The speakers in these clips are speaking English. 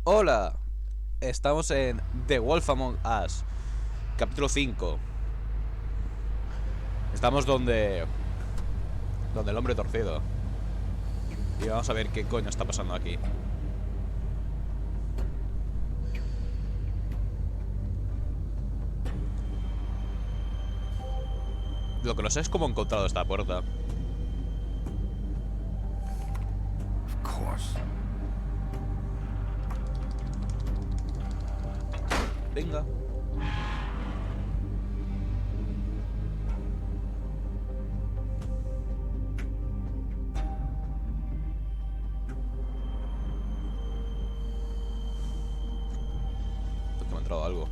Hola, estamos en The Wolf Among Us, capítulo 5. Estamos donde el hombre torcido. Y vamos a ver qué coño está pasando aquí. Lo que no sé es cómo he encontrado esta puerta. Of course. Venga. Creo que me ha entrado algo.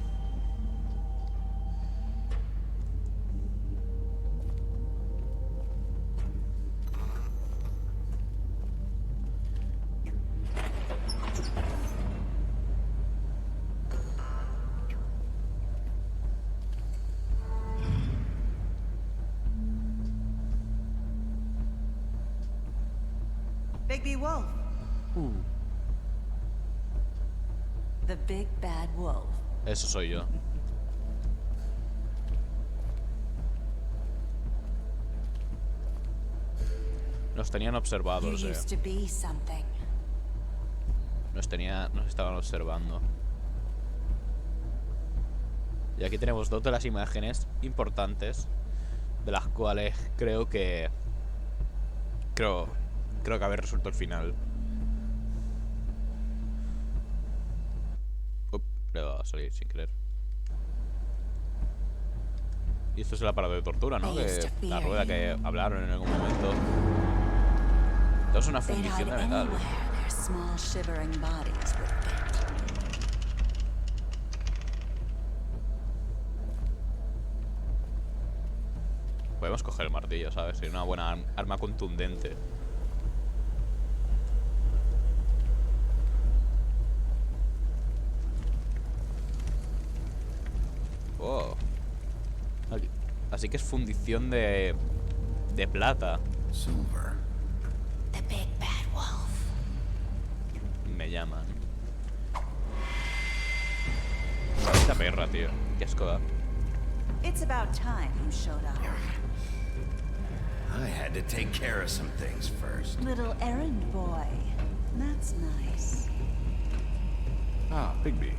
Big Wolf. The big bad wolf. Eso soy yo. Nos tenían You observados, used to be something. Nos estaban observando. Y aquí tenemos dos de las imágenes importantes, de las cuales creo que haber resuelto el final. Le va a salir sin querer. Y esto es el aparato de tortura, ¿no? Que la rueda que hablaron en algún momento. Esto es una fundición de metal. Podemos coger el martillo, ¿sabes? Sería una buena arma contundente. Oh. Así que es fundición de plata. Silver. The big bad wolf. Me llaman. Esta perra, tío. Qué asco da. It's about time you showed up. I had to take care of some things first. Little errand boy. That's nice. Ah, Bigby.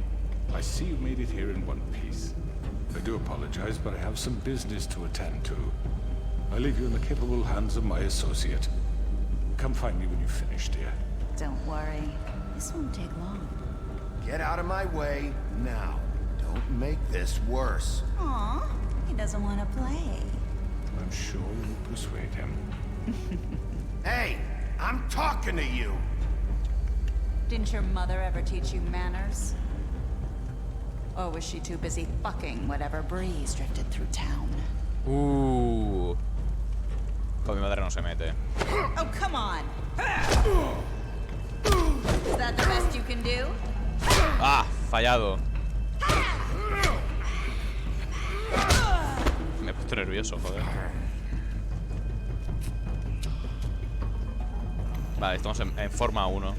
I see you made it here in one piece. I do apologize, but I have some business to attend to. I leave you in the capable hands of my associate. Come find me when you've finished, dear. Don't worry. This won't take long. Get out of my way now. Don't make this worse. Aw, he doesn't want to play. I'm sure you'll persuade him. Hey, I'm talking to you. Didn't your mother ever teach you manners? Or was she too busy fucking whatever breeze drifted through town? Con mi madre no se mete. Oh, come on! Is that the best you can do? ¡Ah! Fallado. Me he puesto nervioso, joder. Vale, estamos en forma 1.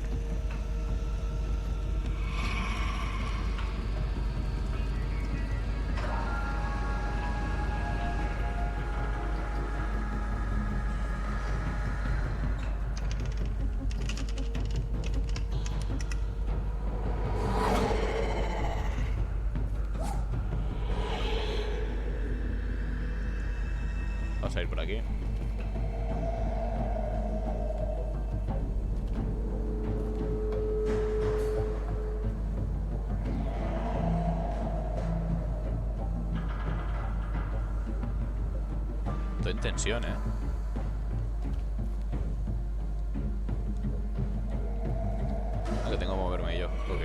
Vamos a ir por aquí. Estoy en tensión, ¿eh? Ah, que tengo que moverme yo. Ok.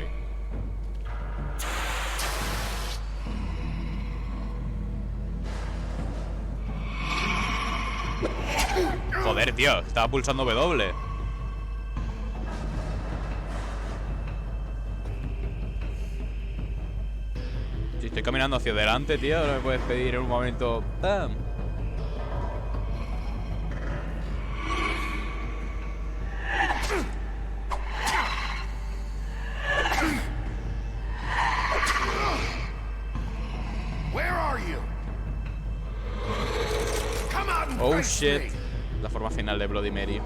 Joder, tío, estaba pulsando W. Si estoy caminando hacia adelante, tío, no me puedes pedir en un momento. ¡Pam! Oh shit. La forma final de Bloody Mary.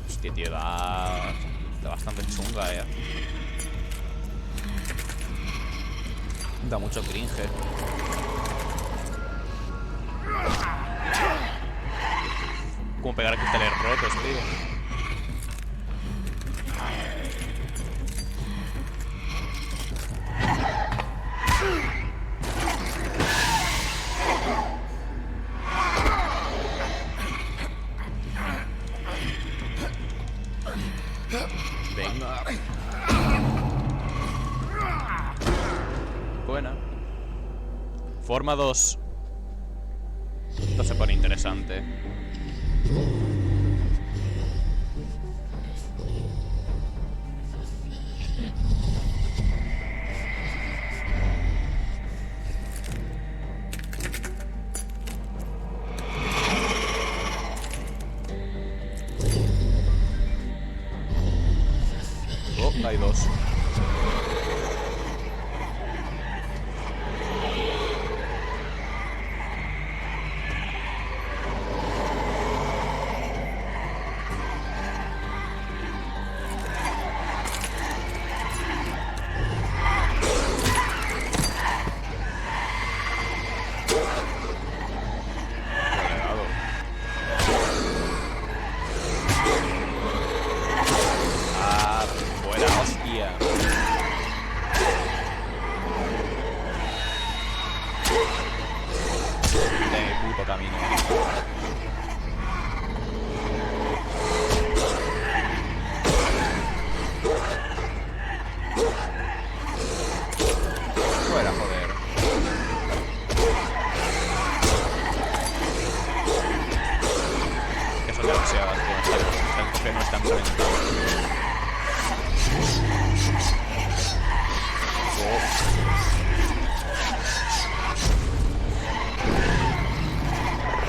Hostia, tío, da bastante chunga, Da mucho cringe. Como pegar cristales rotos, tío. Venga. Buena. Forma 2. Esto se pone interesante. Oh, hay dos.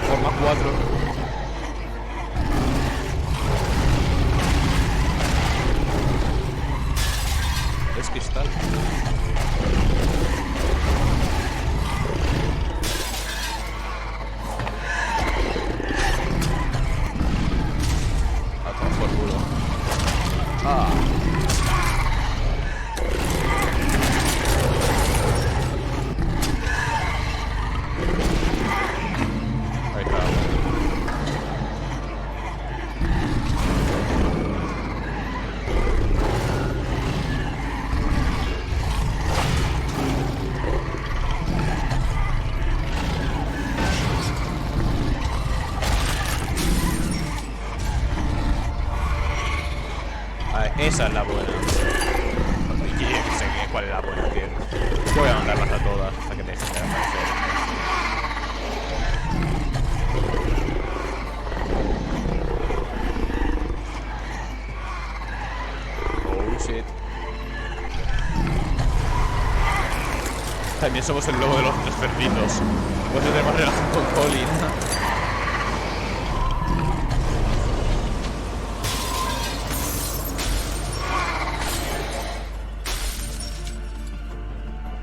Forma 4. Es cristal. A tomar por culo. Ah. Ahí está. Esa es la buena. Y yo no sé cuál es la buena, tío. Yo voy a mandarlas a todas hasta que te dejen de aparecer. Oh shit. También somos el lobo de los tres cerditos. Pues tenemos relación con Colin.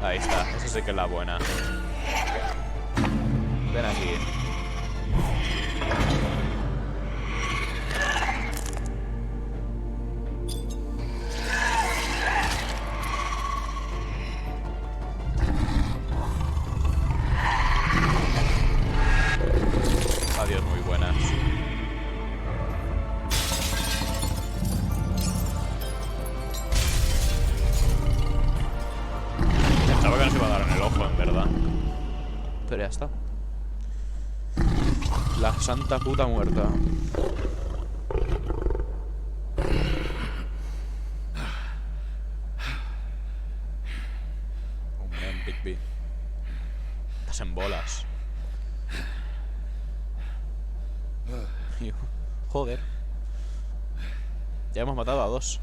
Ahí está, eso sí que es la buena. Ven aquí. Adiós, muy buenas. Pensaba que nos iba a dar en el ojo, en verdad. Pero ya está. La santa puta muerta. Oh man, Big B. Estás en bolas. Joder. Ya hemos matado a 2.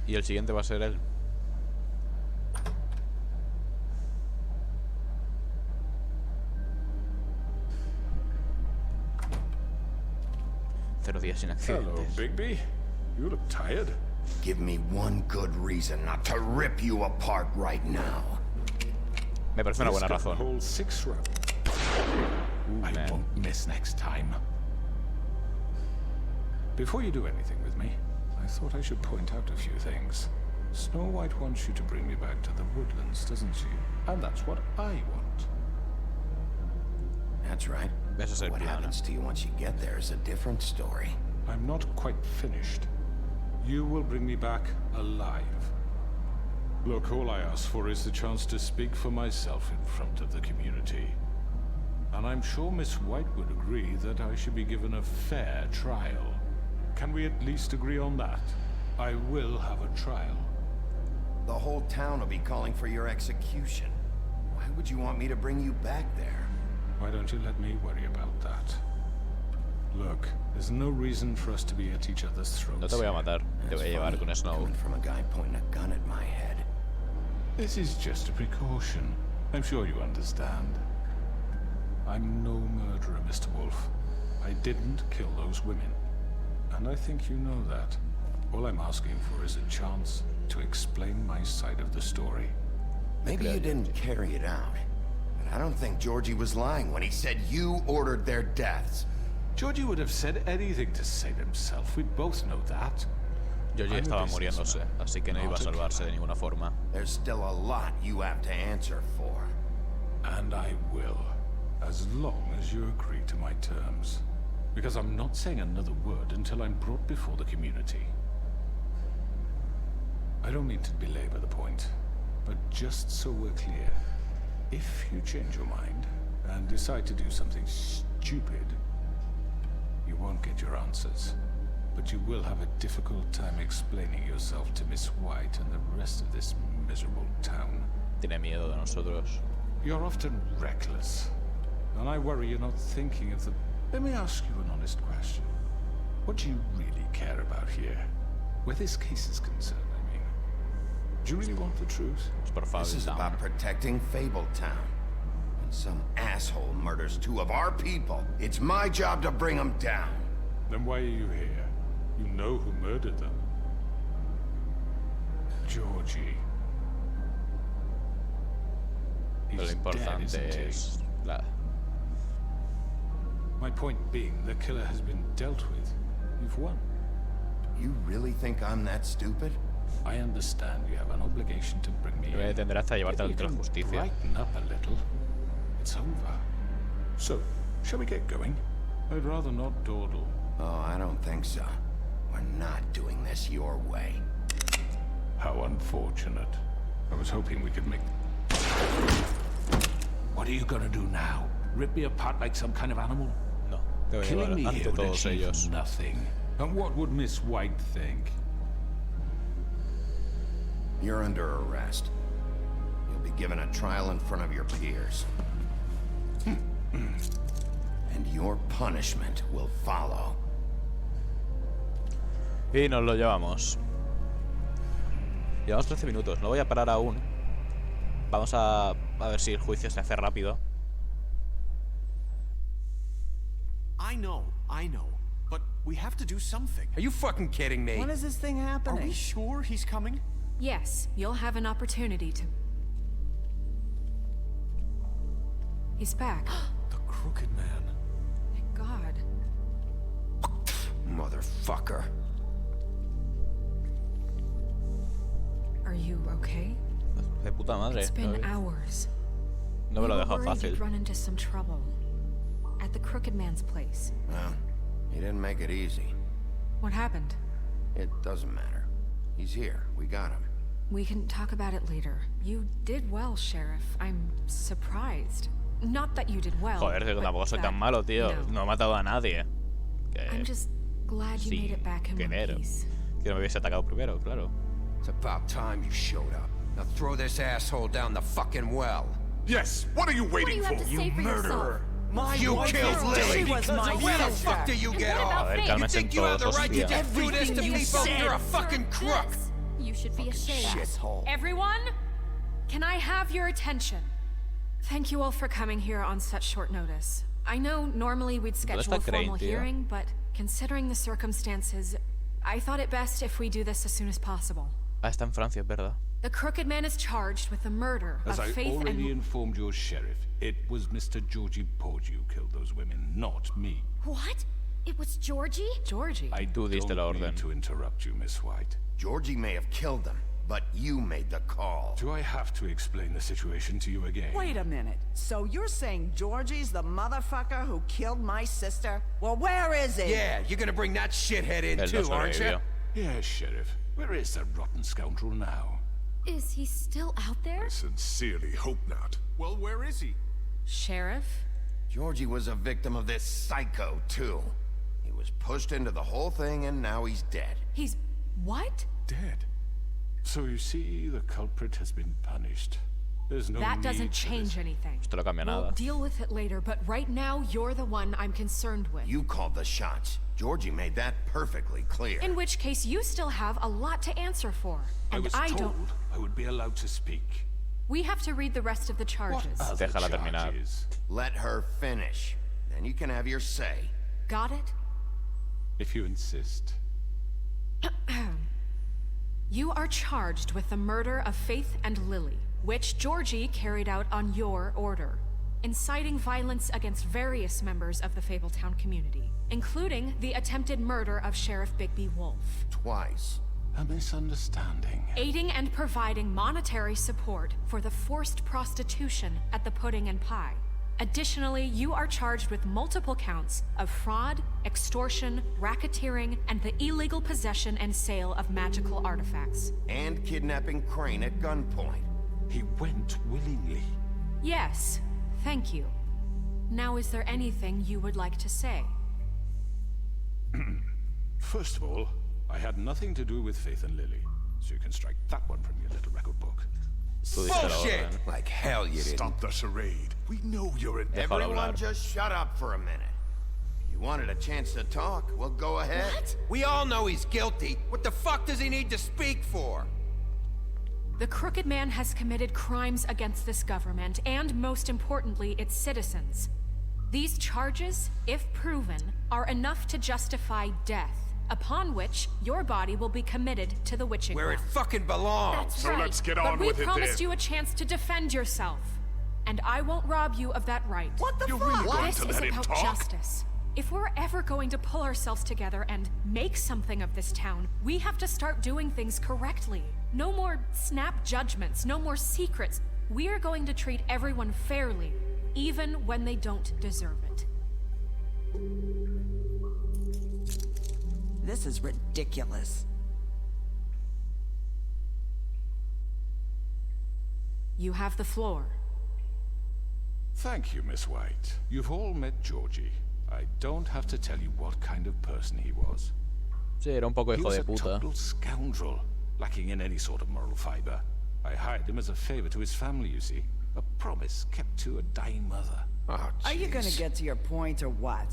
Y el siguiente va a ser él. Cero días sin Hello, accidentes. Bigby. You look tired. Give me one good reason not to rip you apart right now. Me parece una buena This razón. gun holds 6 rounds. I man. won't miss next time. Before you do anything with me, I thought I should point out a few things. Snow White wants you to bring me back to the woodlands, doesn't she? And that's what I want. That's right. Ese es el What plan. happens to you once you get there is a different story. I'm not quite finished. You will bring me back alive. Look, all I ask for is the chance to speak for myself in front of the community. And I'm sure Miss White would agree that I should be given a fair trial. Can we at least agree on that? I will have a trial. The whole town will be calling for your execution. Why would you want me to bring you back there? Why don't you let me worry about that? Look, there's no reason for us to be at each other's throats. No te voy a matar. Te voy a llevar con Snow. Coming from a guy pointing a gun at my head. This is just a precaution. I'm sure you understand. I'm no murderer, Mr. Wolf. I didn't kill those women. And I think you know that. All I'm asking for is a chance to explain my side of the story. Maybe you didn't carry it out. But I don't think Georgie was lying when he said you ordered their deaths. Georgie would have said anything to save himself. We both know that. Georgie estaba muriéndose, así que no iba a salvarse de ninguna forma. There's still a lot you have to answer for. And I will, as long as you agree to my terms. Because I'm not saying another word until I'm brought before the community. I don't mean to belabor the point, but just so we're clear, if you change your mind and decide to do something stupid, you won't get your answers. But you will have a difficult time explaining yourself to Miss White and the rest of this miserable town. Tiene miedo de nosotros. You're often reckless, and I worry you're not thinking of the... Let me ask you an honest question. What do you really care about here? Where this case is concerned, I mean. Do you really want the truth? Es por favor, This is about protecting Fabletown. When some asshole murders 2 of our people, it's my job to bring them down. Then why are you here? You know who murdered them. Georgie. Lo He's dead, importante isn't he? es la... My point being, the killer has been dealt with. You've won. You really think I'm that stupid? I understand you have an obligation to bring me Me voy a in. detener hasta llevarte Maybe ante la you can justicia. brighten up a little. It's over. So, shall we get going? I'd rather not dawdle. Oh, I don't think so. We're not doing this your way. How unfortunate. I was hoping we could make... What are you gonna do now? Rip me apart like some kind of animal? No, te voy a Killing me llevar here ante would todos achieve ellos. nothing. And what would Miss White think? You're under arrest. You'll be given a trial in front of your peers. And your punishment will follow. Y nos lo llevamos. Llevamos 13 minutos, no voy a parar aún. Vamos a ver si el juicio se hace rápido. I know. But we have to do something. Are you fucking kidding me? When is this thing happening? Are we sure he's coming? Yes, you'll have an opportunity to... He's back. The Crooked Man. Thank God. Motherfucker. Are you okay? De puta madre. It's been hours. No me lo We he were dejado worried fácil. you'd run into some trouble. At the Crooked Man's place. Well, he didn't make it easy. What happened? It doesn't matter. He's here. We got him. We can talk about it later. You did well, Sheriff. I'm surprised. Not that you did well. Joder, que but tampoco soy that, tan malo, tío. you know. No he matado a nadie. I'm just glad you made it back in one querer. piece. Que no me hubiese atacado primero, claro. It's about time you showed up. Now throw this asshole down the fucking well. Yes, what are you waiting What do you have to say for yourself? My You wife killed is Lily. She was my Where the sister. fuck do you get what off? about A ver, Faith? You cálmense think you have the todos, right to hostia. just do this to Everything you people? said. You're a fucking crook. This. You should be ashamed. Shithole. Everyone, can I have your attention? Thank you all for coming here on such short notice. I know normally we'd schedule a está formal Crane, tío? hearing, but considering the circumstances, I thought it best if we do this as soon as possible. Ah, está en Francia, es verdad. The Crooked Man is charged with the murder As of I Faith already and... informed your sheriff, it was Mr. Georgie Porgy who killed those women, not me. What? It was Georgie? Georgie. I Tú diste la don't orden. mean to interrupt you, Miss White. Georgie may have killed them, but you made the call. Do I have to explain the situation to you again? Wait a minute. So you're saying Georgie's the motherfucker who killed my sister? Well, where is he? Yeah, you're gonna bring that shithead in Él no too, aren't you? sobrevivió. Yes, Sheriff. Where is that rotten scoundrel now? Is he still out there? Sincerely hope not. Well, where is he? Sheriff? Georgie was a victim of this psycho, too. He was pushed into the whole thing, and now he's dead. He's... what? Dead. So you see, the culprit has been punished. There's no That need doesn't for change this. anything. Esto no cambia We'll nada. deal with it later, but right now, you're the one I'm concerned with. You called the shots. Georgie made that perfectly clear. In which case, you still have a lot to answer for. I And was I told don't... I would be allowed to speak. We have to read the rest of the What charges. other Déjala terminar. charges? Let her finish. Then you can have your say. Got it? If you insist. You are charged with the murder of Faith and Lily, which Georgie carried out on your order, inciting violence against various members of the Fabletown community, including the attempted murder of Sheriff Bigby Wolf, Twice. A misunderstanding. aiding and providing monetary support for the forced prostitution at the Pudding and Pie. Additionally, you are charged with multiple counts of fraud, extortion, racketeering, and the illegal possession and sale of magical artifacts. And kidnapping Crane at gunpoint. He went willingly. Yes, thank you. Now, is there anything you would like to say? First of all, I had nothing to do with Faith and Lily, so you can strike that one from your little record book. Tú diste la Bullshit! orden. Like hell you didn't. Stop the charade. We know you're in. Déjalo Everyone hablar. just shut up for a minute. You wanted a chance to talk? Well, go ahead. What? We all know he's guilty. What the fuck does he need to speak for? The Crooked Man has committed crimes against this government, and most importantly, its citizens. These charges, if proven, are enough to justify death, upon which your body will be committed to the witching Where it well. fucking belongs. That's So right. let's get But on we with it promised then. you a chance to defend yourself, and I won't rob you of that right. What the You're fuck? really going This to is let him about talk? justice. If we're ever going to pull ourselves together and make something of this town, we have to start doing things correctly. No more snap judgments, no more secrets. We are going to treat everyone fairly, even when they don't deserve it. This is ridiculous. You have the floor. Thank you, Miss White. You've all met Georgie. I don't have to tell you what kind of person he was. Sí, era un poco He hijo was de a puta. total scoundrel, lacking in any sort of moral fiber. I hired him as a favor to his family, you see. A promise kept to a dying mother. Oh, Are you gonna jeez. get to your point or what?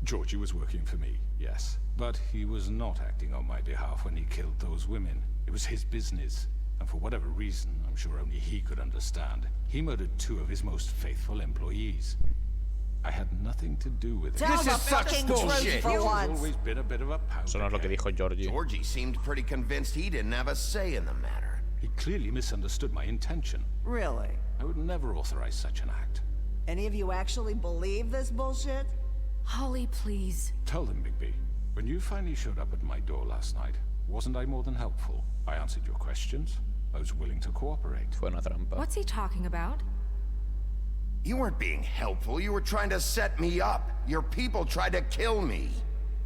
Georgie was working for me, yes. But he was not acting on my behalf when he killed those women. It was his business. And for whatever reason, I'm sure only he could understand, he murdered 2 of his most faithful employees. I had nothing to do with it. Tell This the is such fucking bullshit. truth for He's once. always been a bit of a powder Eso no es lo que keg. dijo Georgie. Georgie seemed pretty convinced he didn't have a say in the matter. He clearly misunderstood my intention. Really? I would never authorize such an act. Any of you actually believe this bullshit? Holly, please. Tell them, Bigby. When you finally showed up at my door last night, wasn't I more than helpful? I answered your questions. I was willing to cooperate. Fue una trampa. What's he talking about? You weren't being helpful. You were trying to set me up. Your people tried to kill me.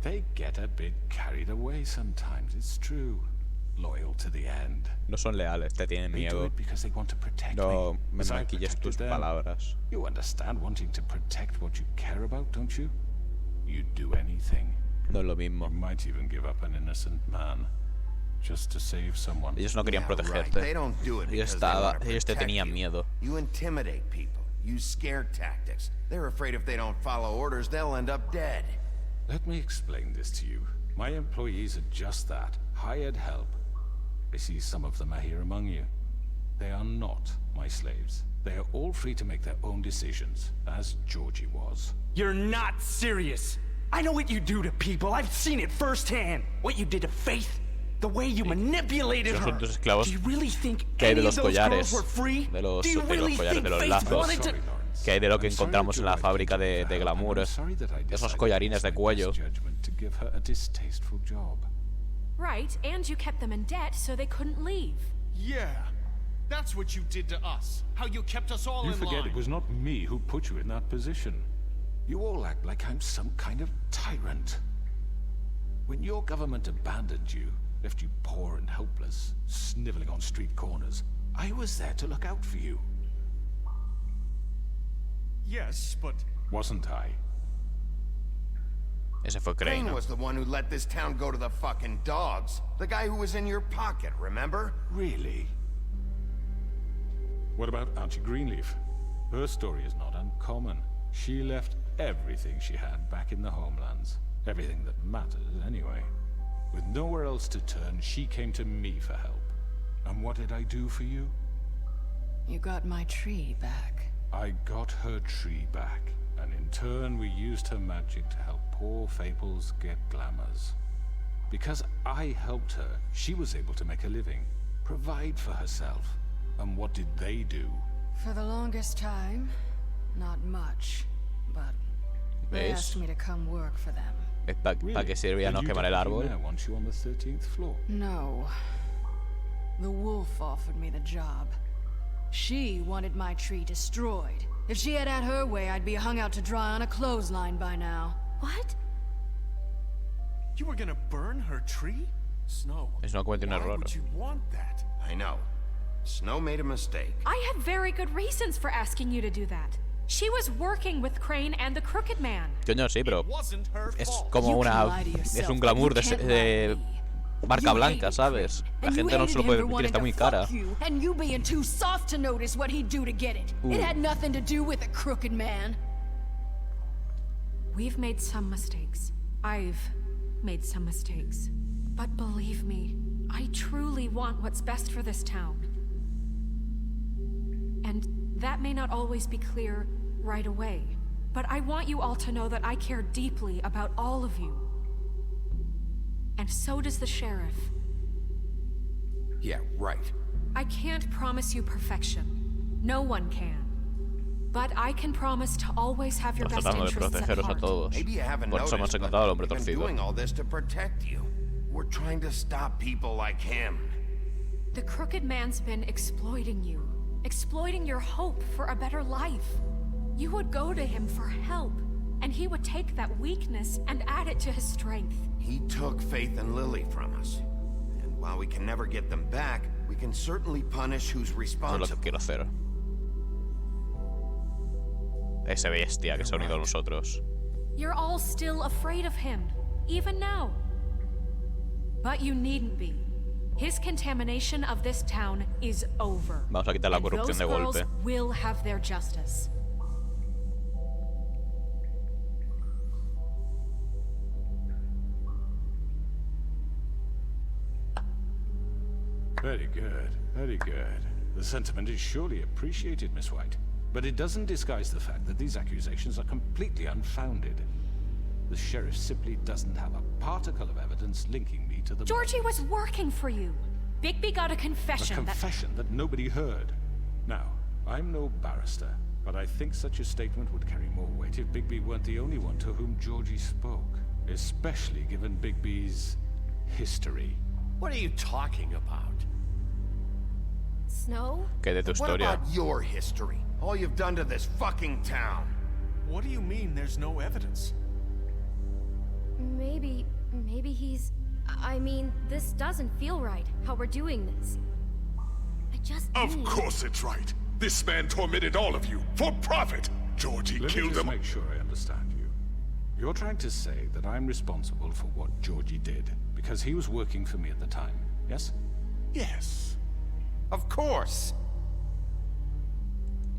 They get a bit carried away sometimes, it's true. Loyal to the end. No son leales, te tienen They do miedo. it because they want to protect No me. me as I maquilles protected tus them. palabras. You understand wanting to protect what you care about, don't you? You'd do anything. No es lo You mismo. might even give up an innocent man. Just to save someone. Ellos no querían Yeah, right. protegerte. They don't do it Ellos, because they wanna ellos te protect tenían you. miedo. You intimidate people. Use scare tactics. They're afraid if they don't follow orders, they'll end up dead. Let me explain this to you. My employees are just that. Hired help. I see some of them are here among you. They are not my slaves. They are all free to make their own decisions, as Georgie was. You're not serious. I know what you do to people. I've seen it firsthand. What you did to Faith. The way you manipulated her. Tus esclavos. Do you really think ¿Qué hay de any los of those girls collares? were free? De los Do you really collares, think de los Faith lazos. wanted to... ¿Qué hay de lo que encontramos en la fábrica de glamour? Esos collarines de cuello. Right, and you kept them in debt so they couldn't leave. Yeah. That's what you did to us. How you kept us all You in forget line. it was not me who put you in that position. You all act like I'm some kind of tyrant. When your government abandoned you, left you poor and helpless, sniveling on street corners, I was there to look out for you. Yes, but... Wasn't I? Ese fue Crane. Crane was the one who let this town go to the fucking dogs. The guy who was in your pocket, remember? Really? What about Auntie Greenleaf? Her story is not uncommon. She left everything she had back in the homelands. Everything that mattered, anyway. With nowhere else to turn, she came to me for help. And what did I do for you? You got my tree back. I got her tree back, and in turn we used her magic to help poor Fables get glamours. Because I helped her, she was able to make a living, provide for herself. And what did they do? For the longest time, not much, but they asked me to come work for them. ¿Para qué servía no quemar el árbol? Once you on the 13th floor. No. The wolf offered me the job. She wanted my tree destroyed. If she had her way, I'd be hung out to dry on a clothesline by now. What? You were gonna burn her tree? Snow, Snow cometió un why error. would you want that? I know. Snow made a mistake. I had very good reasons for asking you to do that. She was working with Crane and the Crooked Man. Coño, sí, pero It wasn't her es fault. como una... Es un glamour de marca blanca, ¿sabes? La gente no se lo puede permitir, está muy cara. And you being too soft to notice what he'd do to get it. It had nothing to do with the Crooked Man. We've made some mistakes. I've made some mistakes. But believe me, I truly want what's best for this town. And that may not always be clear right away. But I want you all to know that I care deeply about all of you. And so does the sheriff. Yeah, right. I can't promise you perfection. No one can. But I can promise to always have your best Tratando de interests at protegeros a heart. todos. Maybe you haven't Por eso hemos noticed, encontrado but al hombre we've been torcido. doing all this to protect you. We're trying to stop people like him. The Crooked Man's been exploiting you. Exploiting your hope for a better life. You would go to him for help, and he would take that weakness and add it to his strength. He took Faith and Lily from us. And while we can never get them back, we can certainly punish who's Eso es lo que responsible. quiero hacer. Ese bestia que se ha unido a nosotros. You're all still afraid of him, even now. But you needn't be. His contamination of this town is over. Vamos a quitar la And corrupción those de girls golpe. will have their justice. Very good, very good. The sentiment is surely appreciated, Miss White. But it doesn't disguise the fact that these accusations are completely unfounded. The sheriff simply doesn't have a particle of evidence linking me to the... Georgie was working for you. Bigby got a A confession confession that nobody heard. Now, I'm no barrister, but I think such a statement would carry more weight if Bigby weren't the only one to whom Georgie spoke. Especially given Bigby's history. What are you talking about? Snow? ¿Qué de tu What historia? about your history? All you've done to this fucking town. What do you mean there's no evidence? Maybe he's... I mean, this doesn't feel right, how we're doing this. I just Of need... course it's right. This man tormented all of you for profit. Georgie Let me killed just them. make sure I understand you. You're trying to say that I'm responsible for what Georgie did because he was working for me at the time, yes? Yes. Of course.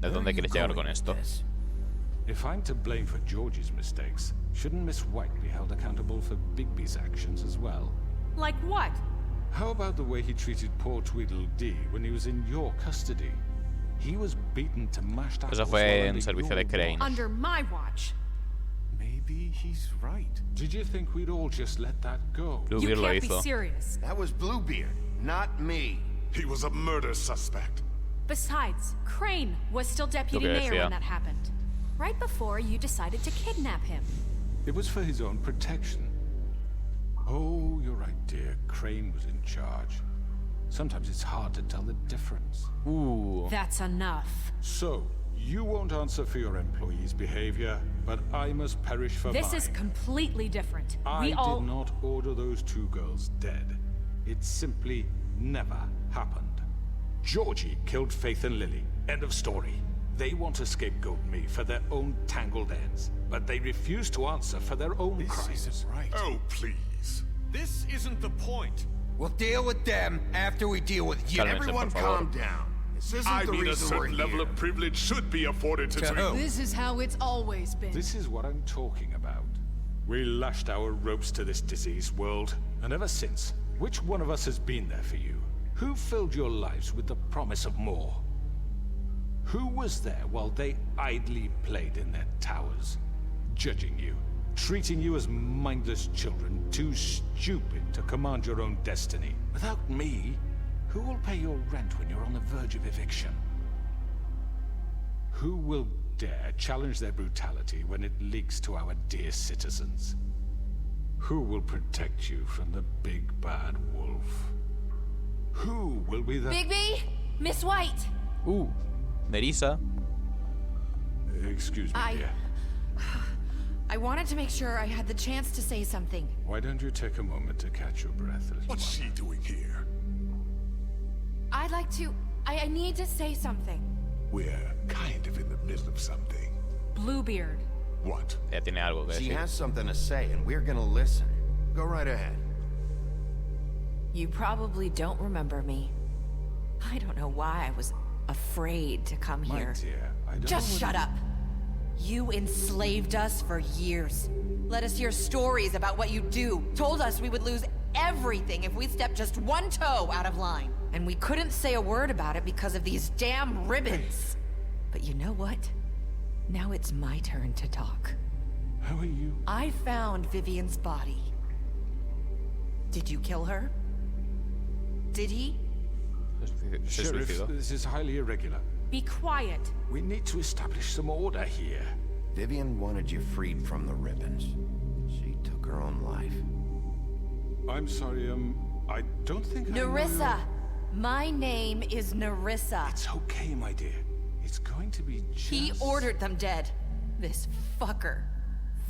¿De dónde quieres llegar con esto? If I'm to blame for Georgie's mistakes, shouldn't Miss White be held accountable for Bigby's actions as well? Like what? How about the way he treated poor Tweedledee when he was in your custody? He was beaten to mashed apples. Eso fue en servicio de Crane. Under my watch. Maybe maybe he's right. Did you think we'd all just let that go? You Bluebeard lo can't be hizo. serious. That was Bluebeard, not me. He was a murder suspect. Besides, Crane was still deputy Lo que mayor decía. when that happened. Right before you decided to kidnap him. It was for his own protection. Oh, you're right, dear. Crane was in charge. Sometimes it's hard to tell the difference. Ooh. That's enough. So, you won't answer for your employees' behavior, but I must perish for This mine. is completely different. I We all... did not order those two girls dead. It simply never happened. Georgie killed Faith and Lily. End of story. They want to scapegoat me for their own tangled ends, but they refuse to answer for their own crimes. This isn't right. Oh, please. This isn't the point. We'll deal with them after we deal with you. Cálmense, Everyone por favor. calm down. This isn't I the mean, a reason we're certain level here. of privilege should be afforded to To who? This is how it's always been. This is what I'm talking about. We lashed our ropes to this diseased world, and ever since, which one of us has been there for you? Who filled your lives with the promise of more? Who was there while they idly played in their towers, judging you, treating you as mindless children, too stupid to command your own destiny? Without me, who will pay your rent when you're on the verge of eviction? Who will dare challenge their brutality when it leaks to our dear citizens? Who will protect you from the big bad wolf? Who will be the... Bigby? Miss White! Ooh. Nerissa. Excuse me, dear. I wanted to make sure I had the chance to say something. Why don't you take a moment to catch your breath, little What's one? she doing here? I'd like to... I need to say something. We're kind of in the middle of something. Bluebeard. What? Ella tiene algo que She decir. has something to say, and we're gonna listen. Go right ahead. You probably don't remember me. I don't know why I was afraid to come My here. dear, I don't Just know shut what- up. You enslaved us for years. Let us hear stories about what you do. Told us we would lose everything if we stepped just one toe out of line. And we couldn't say a word about it because of these damn ribbons. But you know what? Now it's my turn to talk. How are you? I found Vivian's body. Did you kill her? Did he? Se Sheriff, suicidó. this is highly irregular. Be quiet. We need to establish some order here. Vivian wanted you freed from the ribbons. She took her own life. I'm sorry, I don't think I know Nerissa! your- My name is Nerissa. It's okay, my dear. It's going to be just... He ordered them dead. This fucker.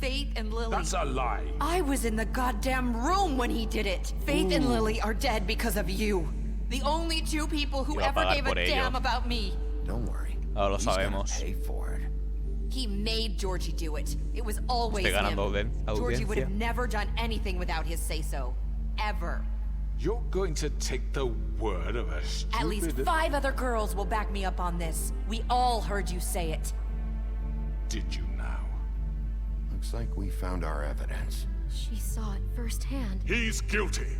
Faith and Lily. That's a lie. I was in the goddamn room when he did it. Faith and Lily are dead because of you. The only two people who Y va a ever pagar gave a por ello. damn about me. Don't worry. Ahora lo He's gonna sabemos. pay for it. He made Georgie do it. It was always Estoy him. ganando Georgie would have audiencia. never done anything without his say-so. Ever. You're going to take the word of a stupid... At least 5 other girls will back me up on this. We all heard you say it. Did you now? Looks like we found our evidence. She saw it firsthand. He's guilty.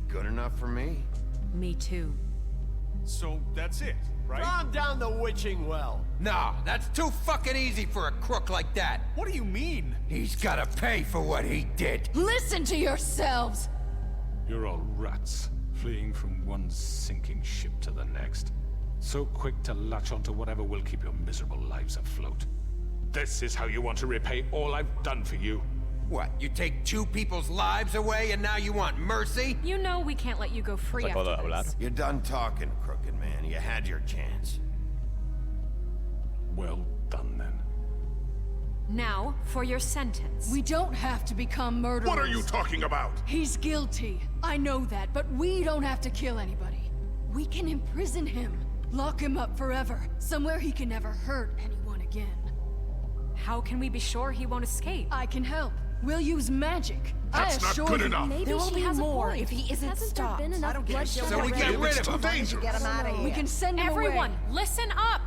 Good enough for me? Me too. So that's it, right? Calm down the witching well. Nah, that's too fucking easy for a crook like that. What do you mean? He's gotta pay for what he did. Listen to yourselves! You're all rats, fleeing from one sinking ship to the next. So quick to latch onto whatever will keep your miserable lives afloat. This is how you want to repay all I've done for you? What, you take 2 people's lives away and now you want mercy? You know we can't let you go free Se puede after hablar. this. You're done talking, crooked man. You had your chance. Well done, then. Now, for your sentence. We don't have to become murderers. What are you talking about? He's guilty. I know that, but we don't have to kill anybody. We can imprison him. Lock him up forever. Somewhere he can never hurt anyone again. How can we be sure he won't escape? I can help. We'll use magic. That's I not assure good you. enough. Maybe There will she be has more a point. if he isn't Hasn't stopped. there been enough bloodshed So we get already? rid of him. Too dangerous. Get him out of here. We can send him Everyone, away. listen up!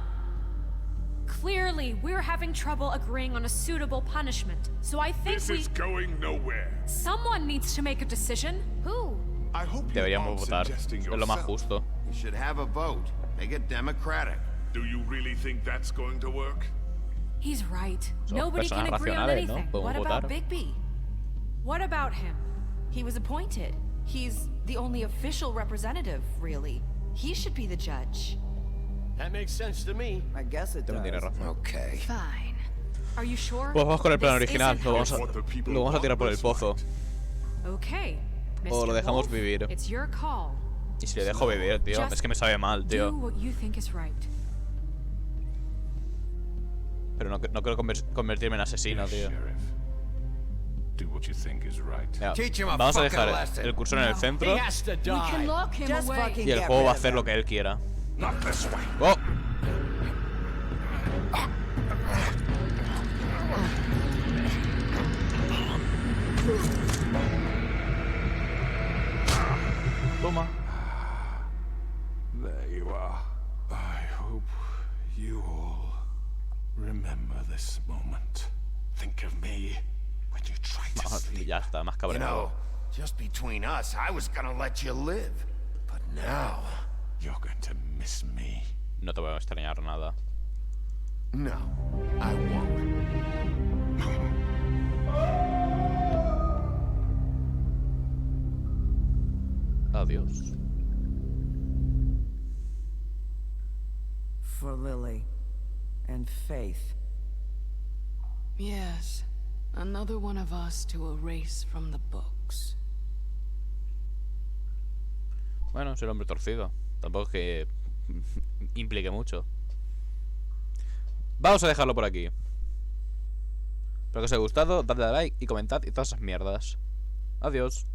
Clearly, we're having trouble agreeing on a suitable punishment. So I think This is going nowhere. someone needs to make a decision. Who? I hope you Deberíamos aren't votar. suggesting Es lo más yourself. justo. We should have a vote. Make it democratic. Do you really think that's going to work? He's right. Son Nobody can personas agree on racionales, ¿no? anything. Podemos What votar. about Bigby? What about him? He was appointed. He's the only official representative, really. He should be the judge. That makes sense to me. I guess it También tiene does. razón. Okay. Fine. Are you sure? Pues vamos con el plan This original. isn't Lo vamos a tirar por el pozo. Okay. O lo Mr. dejamos Wolf, vivir. It's your call. Y si le dejo vivir, tío. Just Es que me sabe mal, Do tío. what you think is right. Pero no quiero convertirme en asesino, tío. Sheriff. Do what you think is right. Mira, Teach him a vamos a fucking dejar lesson. el cursor en el centro He has to We can die. lock him Just away. fucking y el get juego va a rid of hacer lo him. que él quiera. Not this way. ¡Oh! Toma. There you are. I hope you all remember this moment. Think of me when you try to sleep. Ya está, más You cabreado. know, just between us, I was gonna let you live. But now, You're going to miss me. No te voy a extrañar nada. no, I won't. Adiós. For Lily. And Faith. Yes. Another one of us to erase from the books. Bueno, es el hombre torcido. Tampoco es que implique mucho. Vamos a dejarlo por aquí. Espero que os haya gustado, dadle a like y comentad y todas esas mierdas. Adiós.